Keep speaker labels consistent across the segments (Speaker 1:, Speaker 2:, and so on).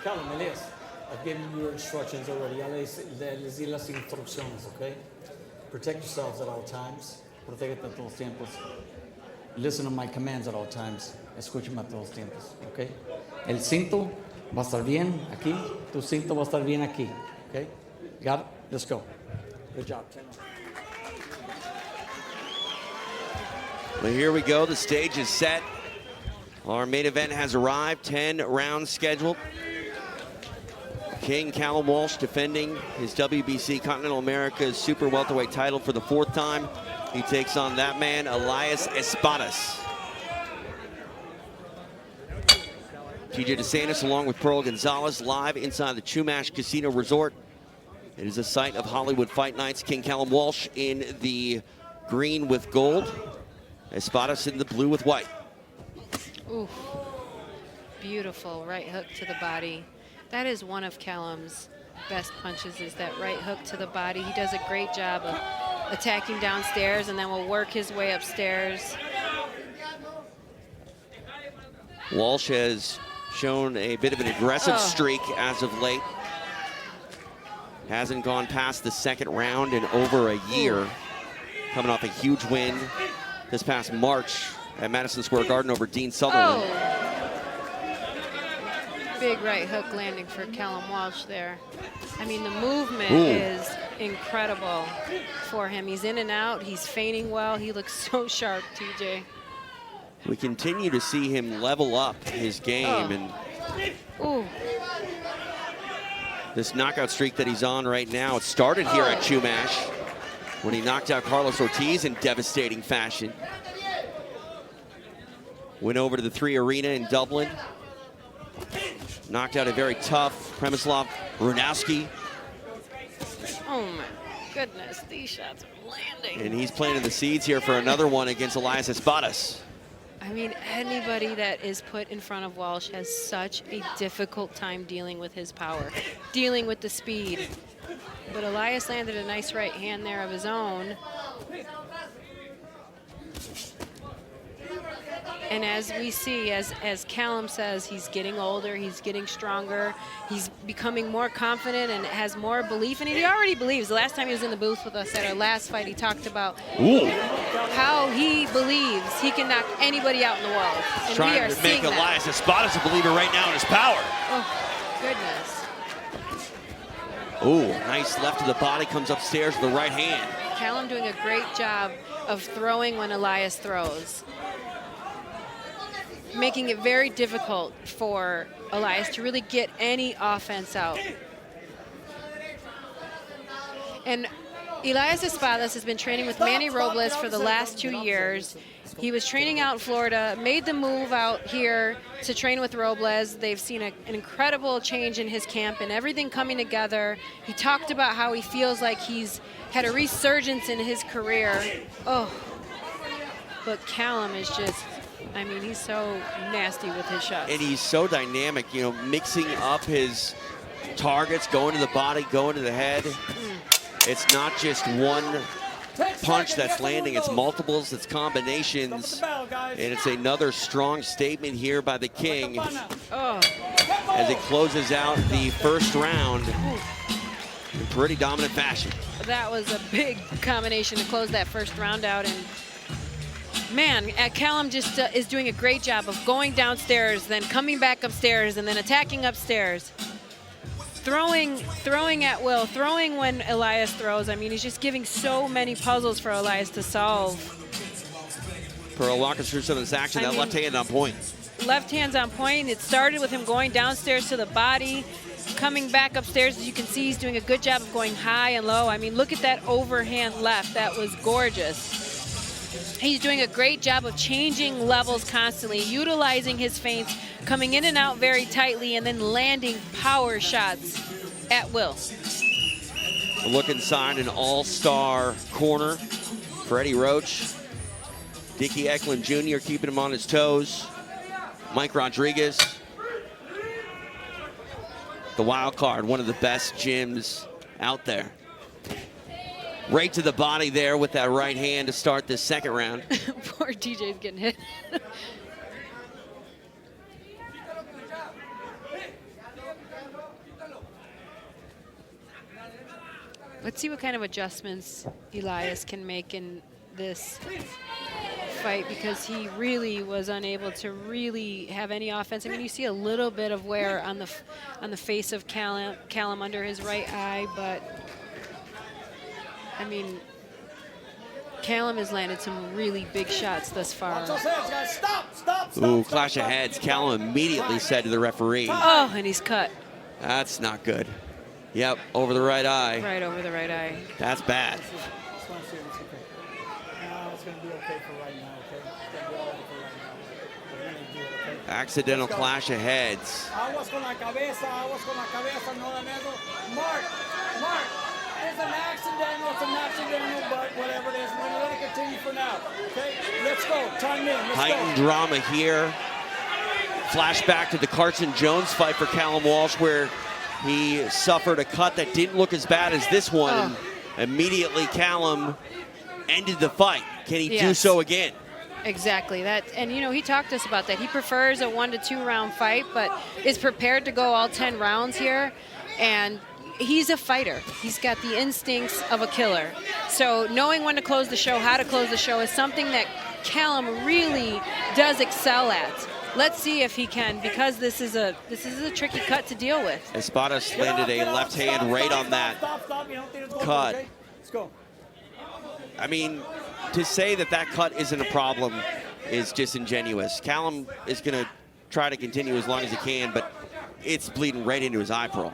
Speaker 1: Callum, Elias, I've given you your instructions already. Ya les di las instrucciones, okay? Protect yourselves at all times. Protégete a todos tiempos. Listen to my commands at all times. Escúchame a todos tiempos, okay? El cinto va a estar bien aquí. Tu cinto va a estar bien aquí, okay? Got it? Let's go. Good job.
Speaker 2: Well, here we go. The stage is set. Our main event has arrived. 10 rounds scheduled. King Callum Walsh defending his WBC Continental America's Super Welterweight title for the 4th time. He takes on that man, Elias Espadas. TJ DeSantis along with Pearl Gonzalez live inside the Chumash Casino Resort. It is a site of Hollywood Fight Nights. King Callum Walsh in the green with gold. Espadas in the blue with white.
Speaker 3: Ooh, beautiful right hook to the body. That is one of Callum's best punches, is that right hook to the body. He does a great job of attacking downstairs and then will work his way upstairs.
Speaker 2: Walsh has shown a bit of an aggressive streak as of late. Hasn't gone past the 2nd round in over a year. Coming off a huge win this past March at Madison Square Garden over Dean Sutherland.
Speaker 3: Big right hook landing for Callum Walsh there. I mean, the movement is incredible for him. He's in and out, he's feigning well. He looks so sharp, TJ.
Speaker 2: We continue to see him level up his game. And this knockout streak that he's on right now, it started here at Chumash when he knocked out Carlos Ortiz in devastating fashion. Went over to the 3 Arena in Dublin. Knocked out a very tough Przemysław Runowski.
Speaker 3: Oh my goodness, these shots are landing.
Speaker 2: And he's planting the seeds here for another one against Elias Espadas.
Speaker 3: I mean, anybody that is put in front of Walsh has such a difficult time dealing with his power, dealing with the speed. But Elias landed a nice right hand there of his own. And as we see, as Callum says, he's getting older, he's getting stronger, he's becoming more confident and has more belief, and he already believes. The last time he was in the booth with us at our last fight, he talked about how he believes he can knock anybody out in the world. And
Speaker 2: trying
Speaker 3: we are
Speaker 2: to make Elias Espadas a believer right now in his power.
Speaker 3: Oh, goodness.
Speaker 2: Ooh, nice left to the body, comes upstairs with the right hand.
Speaker 3: Callum doing a great job of throwing when Elias throws, making it very difficult for Elias to really get any offense out. And Elias Espadas has been training with Manny Robles for the last 2 years. He was training out in Florida, made the move out here to train with Robles. They've seen an incredible change in his camp and everything coming together. He talked about how he feels like he's had a resurgence in his career. But Callum is just, I mean, he's so nasty with his shots.
Speaker 2: And he's so dynamic, you know, mixing up his targets, going to the body, going to the head. It's not just one punch that's landing, it's multiples, it's combinations. And it's another strong statement here by the King as he closes out the 1st round in pretty dominant fashion.
Speaker 3: That was a big combination to close that 1st round out. And man, Callum just is doing a great job of going downstairs, then coming back upstairs, and then attacking upstairs. Throwing at will, throwing when Elias throws. I mean, he's just giving so many puzzles for Elias to solve.
Speaker 2: Pearl, walk us through some of this action. That left hand on point.
Speaker 3: Left hand's on point. It started with him going downstairs to the body, coming back upstairs. As you can see, he's doing a good job of going high and low. I mean, look at that overhand left. That was gorgeous. He's doing a great job of changing levels constantly, utilizing his feints, coming in and out very tightly, and then landing power shots at will.
Speaker 2: A look inside an all-star corner. Freddie Roach, Dickie Eklund Jr. keeping him on his toes. Mike Rodriguez, the wild card, one of the best gyms out there. Right to the body there with that right hand to start this 2nd round.
Speaker 3: Poor TJ's getting hit. Let's see what kind of adjustments Elias can make in this fight, because he really was unable to really have any offense. I mean, you see a little bit of wear on the face of Callum under his right eye, but I mean, Callum has landed some really big shots thus far.
Speaker 2: Ooh, clash of heads. Callum immediately said to the referee.
Speaker 3: Oh, and he's cut.
Speaker 2: That's not good. Yep, over the right eye.
Speaker 3: Right over the right eye.
Speaker 2: That's bad.
Speaker 1: It's going to be okay for right now, okay? It's going to be all right for right now. We're going to do it, okay?
Speaker 2: Accidental clash of heads.
Speaker 1: Aguas con la cabeza, no la nego. Mark, it's an accidental, but whatever it is, we're going to let it continue for now, okay? Let's go, time in, let's
Speaker 2: Heightened
Speaker 1: go.
Speaker 2: drama here. Flashback to the Carson Jones fight for Callum Walsh, where he suffered a cut that didn't look as bad as this one. Immediately, Callum ended the fight. Can he do so again?
Speaker 3: Exactly. That, and you know, he talked to us about that. He prefers a 1 to 2 round fight, but is prepared to go all 10 rounds here. And he's a fighter. He's got the instincts of a killer. So knowing when to close the show, how to close the show, is something that Callum really does excel at. Let's see if he can, because this is a tricky cut to deal with.
Speaker 2: Espadas landed a left hand right on that cut.
Speaker 1: Okay? Let's go.
Speaker 2: I mean, to say that that cut isn't a problem is disingenuous. Callum is going to try to continue as long as he can, but it's bleeding right into his eye pearl.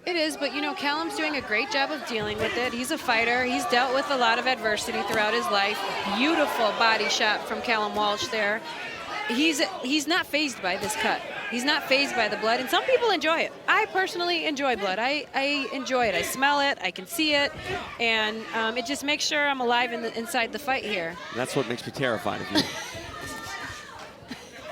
Speaker 3: It is, but you know, Callum's doing a great job of dealing with it. He's a fighter. He's dealt with a lot of adversity throughout his life. Beautiful body shot from Callum Walsh there. He's not fazed by this cut. He's not fazed by the blood, and some people enjoy it. I personally enjoy blood. I enjoy it. I smell it. I can see it, and it just makes sure I'm alive inside the fight here.
Speaker 2: That's what makes me terrified of you.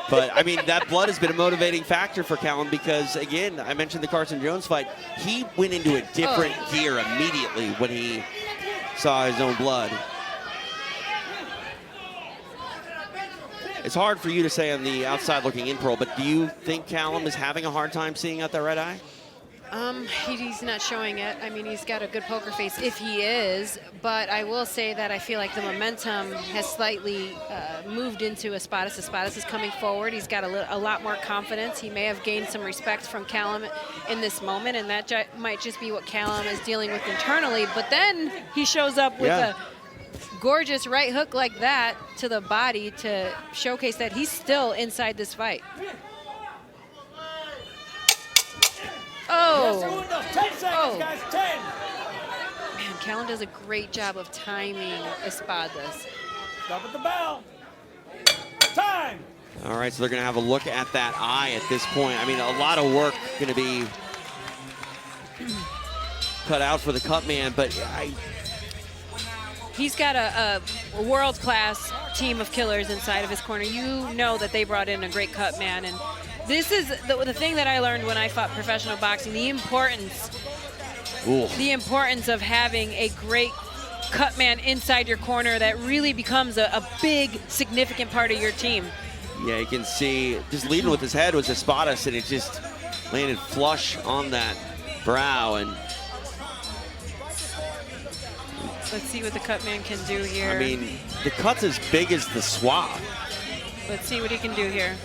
Speaker 2: But, I mean, that blood has been a motivating factor for Callum because, again, I mentioned the Carson Jones fight. He went into a different gear immediately when he saw his own blood. It's hard for you to say on the outside looking in, Pearl, but do you think Callum is having a hard time seeing out that right eye?
Speaker 3: He's not showing it. I mean, he's got a good poker face if he is, but I will say that I feel like the momentum has slightly moved into Espadas. Espadas is coming forward. He's got a lot more confidence. He may have gained some respect from Callum in this moment, and that might just be what Callum is dealing with internally, but then he shows up with a gorgeous right hook like that to the body to showcase that he's still inside this fight. Oh.
Speaker 1: 10 seconds, guys, 10.
Speaker 3: Man, Callum does a great job of timing Espadas.
Speaker 1: Stop at the bell. Time.
Speaker 2: All right, so they're going to have a look at that eye at this point. I mean, a lot of work going to be cut out for the cut man, but
Speaker 3: he's got a world-class team of killers inside of his corner. You know that they brought in a great cut man, and this is the thing that I learned when I fought professional boxing, the importance of having a great cut man inside your corner that really becomes a big, significant part of your team.
Speaker 2: Yeah, you can see just leading with his head was Espadas, and it just landed flush on that brow. And
Speaker 3: let's see what the cut man can do here.
Speaker 2: I mean, the cut's as big as the swab.
Speaker 3: Let's see what he can do here.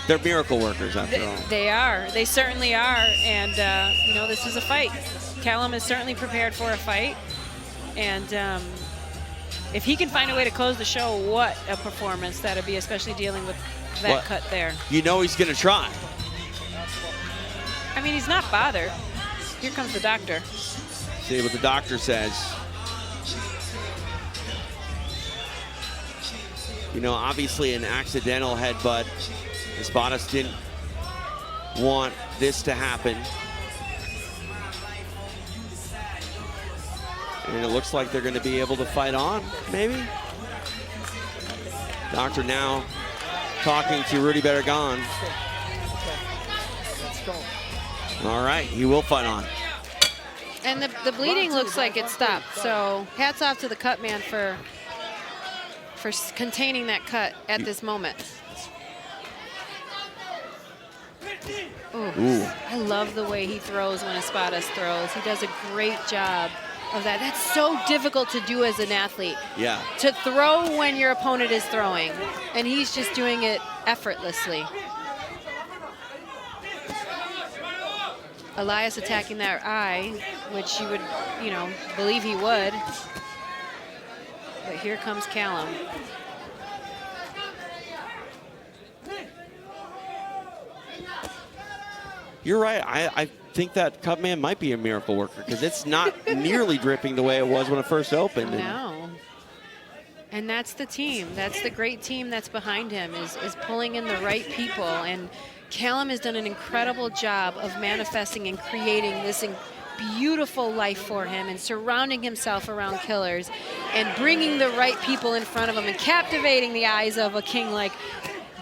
Speaker 2: They're miracle workers, after all.
Speaker 3: They are. They certainly are. And, you know, this is a fight. Callum is certainly prepared for a fight. And if he can find a way to close the show, what a performance that would be, especially dealing with that cut there.
Speaker 2: You know he's going to try.
Speaker 3: I mean, he's not bothered. Here comes the doctor.
Speaker 2: See what the doctor says. You know, obviously an accidental headbutt. Espadas didn't want this to happen. And it looks like they're going to be able to fight on, maybe? Doctor now talking to Rudy Barragan. All right, he will fight on.
Speaker 3: And the bleeding looks like it stopped. So hats off to the cut man for containing that cut at this moment. Ooh. I love the way he throws when Espadas throws. He does a great job of that. That's so difficult to do as an athlete.
Speaker 2: Yeah.
Speaker 3: To throw when your opponent is throwing. And he's just doing it effortlessly. Elias attacking that eye, which you would, you know, believe he would. But here comes Callum.
Speaker 2: You're right. I think that cut man might be a miracle worker because it's not nearly dripping the way it was when it first opened.
Speaker 3: No. And that's the team. That's the great team that's behind him, is pulling in the right people. And Callum has done an incredible job of manifesting and creating this beautiful life for him and surrounding himself around killers and bringing the right people in front of him and captivating the eyes of a king like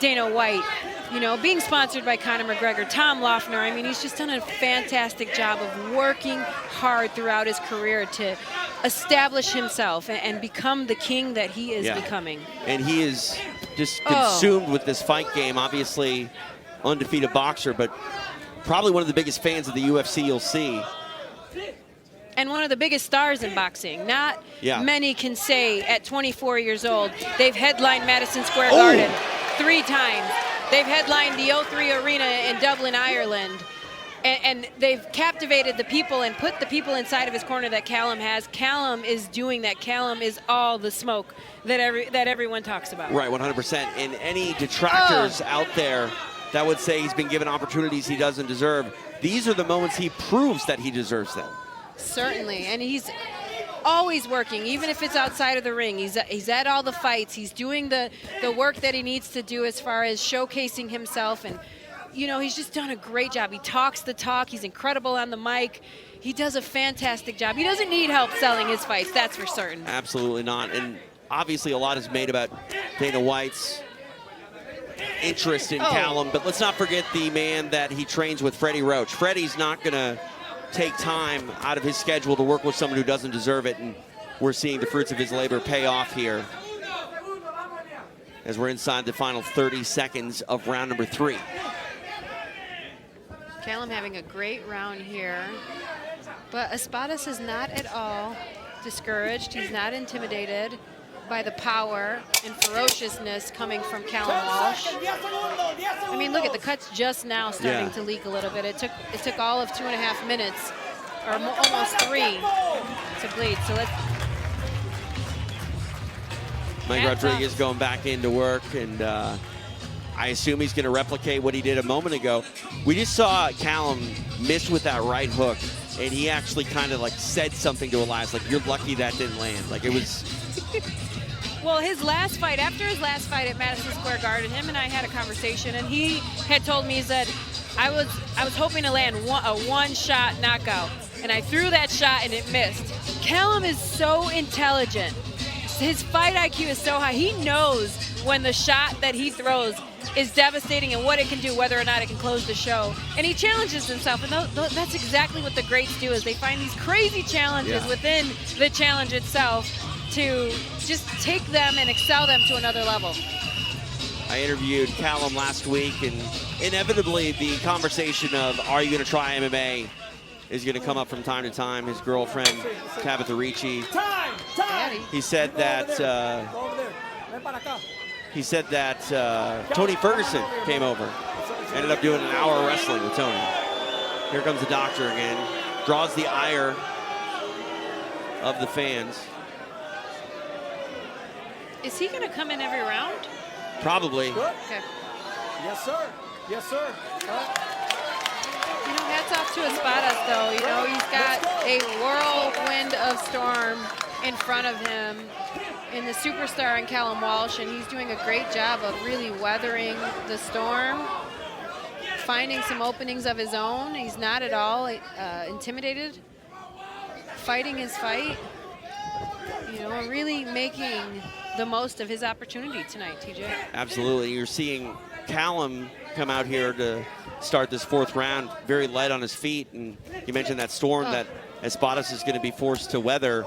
Speaker 3: Dana White. You know, being sponsored by Conor McGregor, Tom Loeffner. I mean, he's just done a fantastic job of working hard throughout his career to establish himself and become the king that he is becoming.
Speaker 2: And he is just consumed with this fight game. Obviously, undefeated boxer, but probably one of the biggest fans of the UFC you'll see.
Speaker 3: And one of the biggest stars in boxing. Not many can say at 24 years old, they've headlined Madison Square Garden 3 times. They've headlined the O3 Arena in Dublin, Ireland. And they've captivated the people and put the people inside of his corner that Callum has. Callum is doing that. Callum is all the smoke that everyone talks about.
Speaker 2: Right, 100%. And any detractors out there that would say he's been given opportunities he doesn't deserve, these are the moments he proves that he deserves them.
Speaker 3: Certainly, and he's always working, even if it's outside of the ring. He's at all the fights. He's doing the work that he needs to do as far as showcasing himself. And, you know, he's just done a great job. He talks the talk. He's incredible on the mic. He does a fantastic job. He doesn't need help selling his fights, that's for certain.
Speaker 2: Absolutely not. And obviously a lot is made about Dana White's interest in Callum, but let's not forget the man that he trains with, Freddie Roach. Freddie's not going to take time out of his schedule to work with someone who doesn't deserve it, and we're seeing the fruits of his labor pay off here as we're inside the final 30 seconds of round number 3.
Speaker 3: Callum having a great round here, but Espadas is not at all discouraged. He's not intimidated by the power and ferociousness coming from Callum Walsh. I mean, look at the cuts just now starting to leak a little bit. It took all of 2.5 minutes, or almost 3, to bleed. So let's.
Speaker 2: Mike Rodriguez going back into work, and I assume he's going to replicate what he did a moment ago. We just saw Callum miss with that right hook, and he actually kind of like said something to Elias, like, "You're lucky that didn't land." Like, it was.
Speaker 3: Well, his last fight, after his last fight at Madison Square Garden, him and I had a conversation, and he had told me, he said, I was hoping to land a one-shot knockout, and I threw that shot and it missed. Callum is so intelligent. His fight IQ is so high. He knows when the shot that he throws is devastating and what it can do, whether or not it can close the show. And he challenges himself, and that's exactly what the greats do, is they find these crazy challenges within the challenge itself to just take them and excel them to another level.
Speaker 2: I interviewed Callum last week, and inevitably the conversation of, are you going to try MMA, is going to come up from time to time. His girlfriend, Tabitha Ricci, he said that Tony Ferguson came over, ended up doing an hour of wrestling with Tony. Here comes the doctor again, draws the ire of the fans.
Speaker 3: Is he going to come in every round?
Speaker 2: Probably.
Speaker 3: Okay.
Speaker 1: Yes, sir. Yes, sir.
Speaker 3: You know, hats off to Espadas, though. You know, he's got a whirlwind of storm in front of him in the superstar in Callum Walsh, and he's doing a great job of really weathering the storm, finding some openings of his own. He's not at all intimidated, fighting his fight, you know, and really making the most of his opportunity tonight, TJ.
Speaker 2: Absolutely. You're seeing Callum come out here to start this 4th round very light on his feet, and you mentioned that storm that Espadas is going to be forced to weather.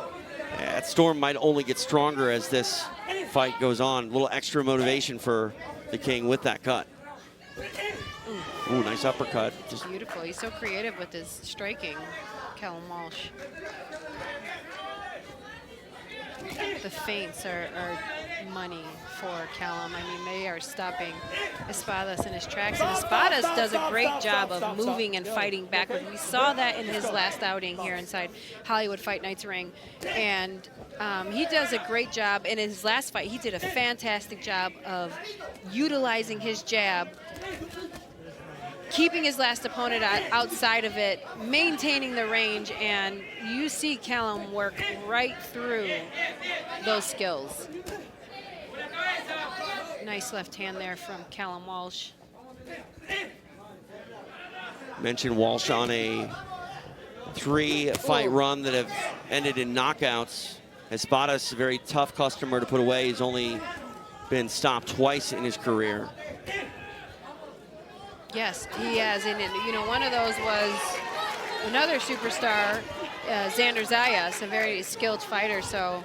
Speaker 2: That storm might only get stronger as this fight goes on. A little extra motivation for the King with that cut. Ooh, nice uppercut.
Speaker 3: Just beautiful. He's so creative with his striking, Callum Walsh. The feints are money for Callum. I mean, they are stopping Espadas in his tracks. And Espadas does a great job of moving and fighting backward. We saw that in his last outing here inside Hollywood Fight Night's ring. And he does a great job. And in his last fight, he did a fantastic job of utilizing his jab, keeping his last opponent outside of it, maintaining the range, and you see Callum work right through those skills. Nice left hand there from Callum Walsh.
Speaker 2: Mentioned Walsh on a 3-fight run that have ended in knockouts. Espadas, a very tough customer to put away. He's only been stopped twice in his career.
Speaker 3: Yes, he has. And, you know, one of those was another superstar, Xander Zayas, a very skilled fighter. So,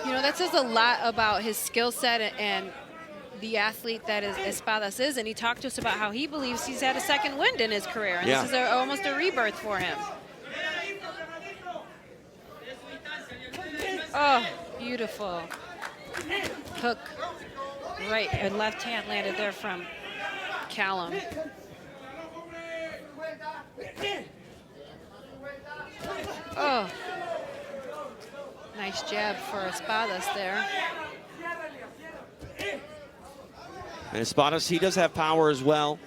Speaker 3: you know, that says a lot about his skill set and the athlete that Espadas is. And he talked to us about how he believes he's had a second wind in his career. And this is almost a rebirth for him. Oh, beautiful. Hook. Right, and left hand landed there from Callum. Oh, nice jab for Espadas there.
Speaker 2: And Espadas, he does have power as well.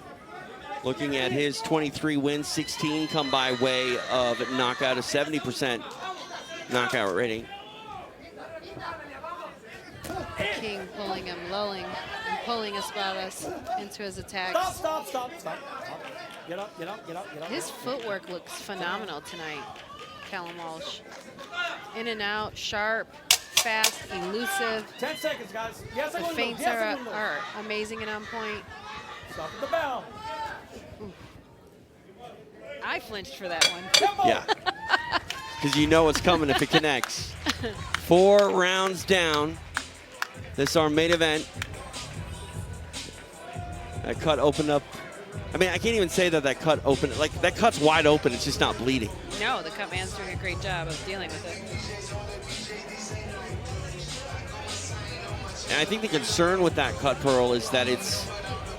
Speaker 2: Looking at his 23 wins, 16 come by way of knockout, a 70% knockout rating.
Speaker 3: King pulling him, lulling, and pulling Espadas into his attacks.
Speaker 1: Stop. Get up.
Speaker 3: His footwork looks phenomenal tonight, Callum Walsh. In and out, sharp, fast, elusive.
Speaker 1: 10 seconds, guys.
Speaker 3: The feints are amazing and on point.
Speaker 1: Stop at the bell.
Speaker 3: Ooh. I flinched for that one.
Speaker 2: Yeah, because you know it's coming if it connects. 4 rounds down. This is our main event. That cut opened up. I mean, I can't even say that cut opened. Like, that cut's wide open. It's just not bleeding.
Speaker 3: No, the cut man's doing a great job of dealing with it.
Speaker 2: And I think the concern with that cut, Pearl, is that it's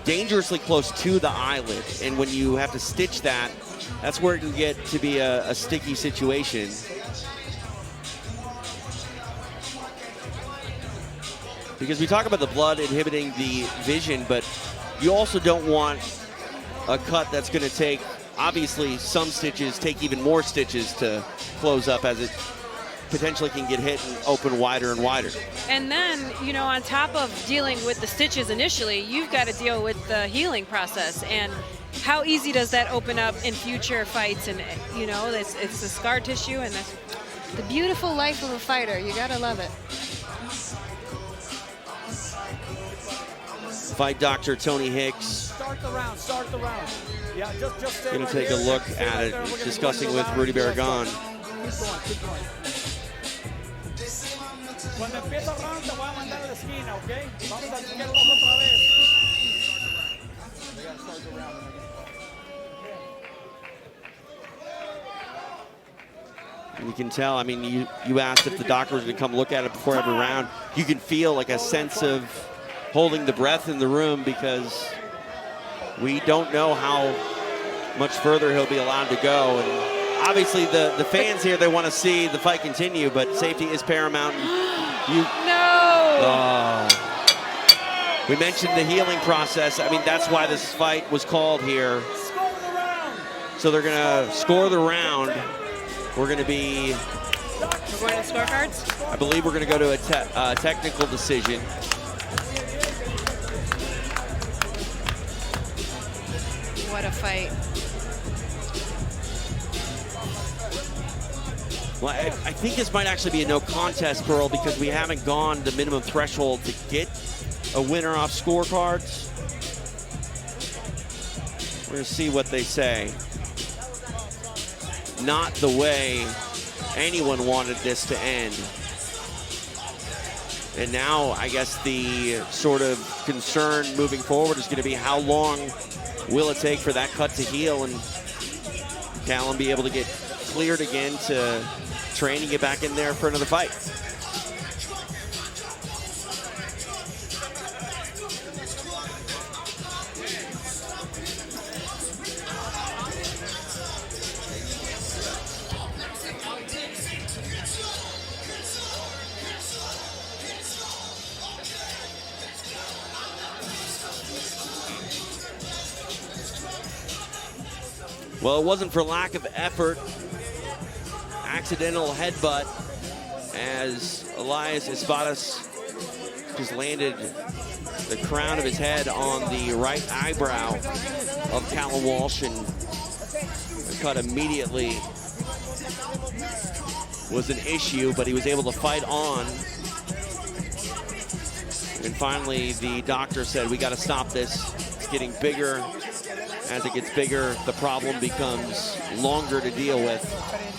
Speaker 2: dangerously close to the eyelid. And when you have to stitch that, that's where it can get to be a sticky situation. Because we talk about the blood inhibiting the vision, but you also don't want a cut that's going to take, obviously, some stitches, take even more stitches to close up, as it potentially can get hit and open wider and wider.
Speaker 3: And then, you know, on top of dealing with the stitches initially, you've got to deal with the healing process. And how easy does that open up in future fights? And, you know, it's the scar tissue and the beautiful life of a fighter. You got to love it.
Speaker 2: Fight Dr. Tony Hicks.
Speaker 1: Start the round. Yeah, just stay
Speaker 2: going to
Speaker 1: right
Speaker 2: take a
Speaker 1: here.
Speaker 2: look at it, discussing with Rudy Barragan.
Speaker 1: Keep going. Cuando empieza el round te voy a mandar a la esquina, ¿ok? Vamos a chequear el ojo otra vez. We gotta start the round.
Speaker 2: You can tell, I mean, you asked if the doctor was going to come look at it before every round. You can feel like a sense of holding the breath in the room, because we don't know how much further he'll be allowed to go. And obviously the fans here, they want to see the fight continue, but safety is paramount.
Speaker 3: No!
Speaker 2: We mentioned the healing process. I mean, that's why this fight was called here. So they're going to score the round. We're going to be...
Speaker 3: We're going to scorecards?
Speaker 2: I believe we're going to go to a technical decision.
Speaker 3: What a fight.
Speaker 2: Well, I think this might actually be a no contest, Pearl, because we haven't gone the minimum threshold to get a winner off scorecards. We're going to see what they say. Not the way anyone wanted this to end. And now, I guess the sort of concern moving forward is going to be how long will it take for that cut to heal and Callum be able to get cleared again to train and get back in there for another fight. Well, it wasn't for lack of effort. Accidental headbutt as Elias Espadas just landed the crown of his head on the right eyebrow of Callum Walsh, and the cut immediately was an issue, but he was able to fight on. And finally, the doctor said, we got to stop this. It's getting bigger. As it gets bigger, the problem becomes longer to deal with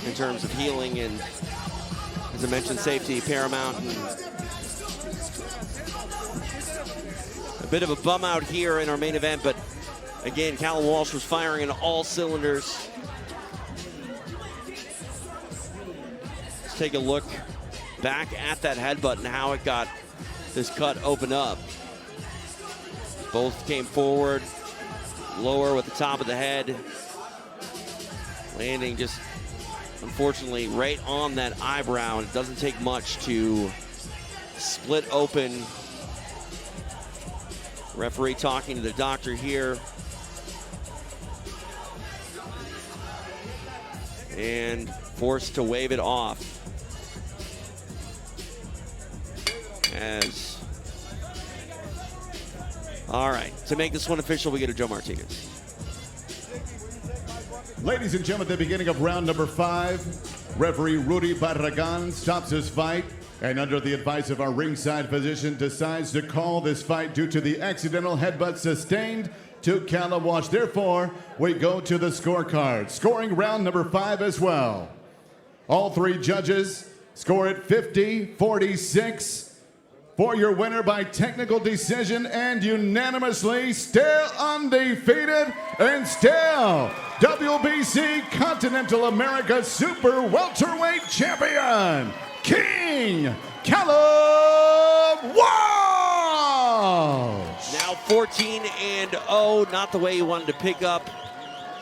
Speaker 2: in terms of healing, and as I mentioned, safety paramount. And a bit of a bum out here in our main event, but again, Callum Walsh was firing on all cylinders. Let's take a look back at that headbutt and how it got this cut open up. Both came forward, lower with the top of the head, landing just unfortunately right on that eyebrow, and it doesn't take much to split open. Referee talking to the doctor here. And forced to wave it off. All right, to make this one official, we get a Joe Martinez.
Speaker 4: Ladies and gentlemen, at the beginning of round number 5, referee Rudy Barragan stops his fight and under the advice of our ringside physician decides to call this fight due to the accidental headbutt sustained to Callum Walsh. Therefore, we go to the scorecard, scoring round number 5 as well. All 3 judges score it 50-46 for your winner by technical decision and unanimously, still undefeated and still WBC Continental America Super Welterweight Champion, King Callum Walsh.
Speaker 2: Now 14-0, not the way he wanted to pick up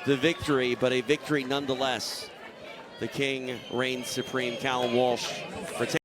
Speaker 2: the victory, but a victory nonetheless. The King reigns supreme. Callum Walsh for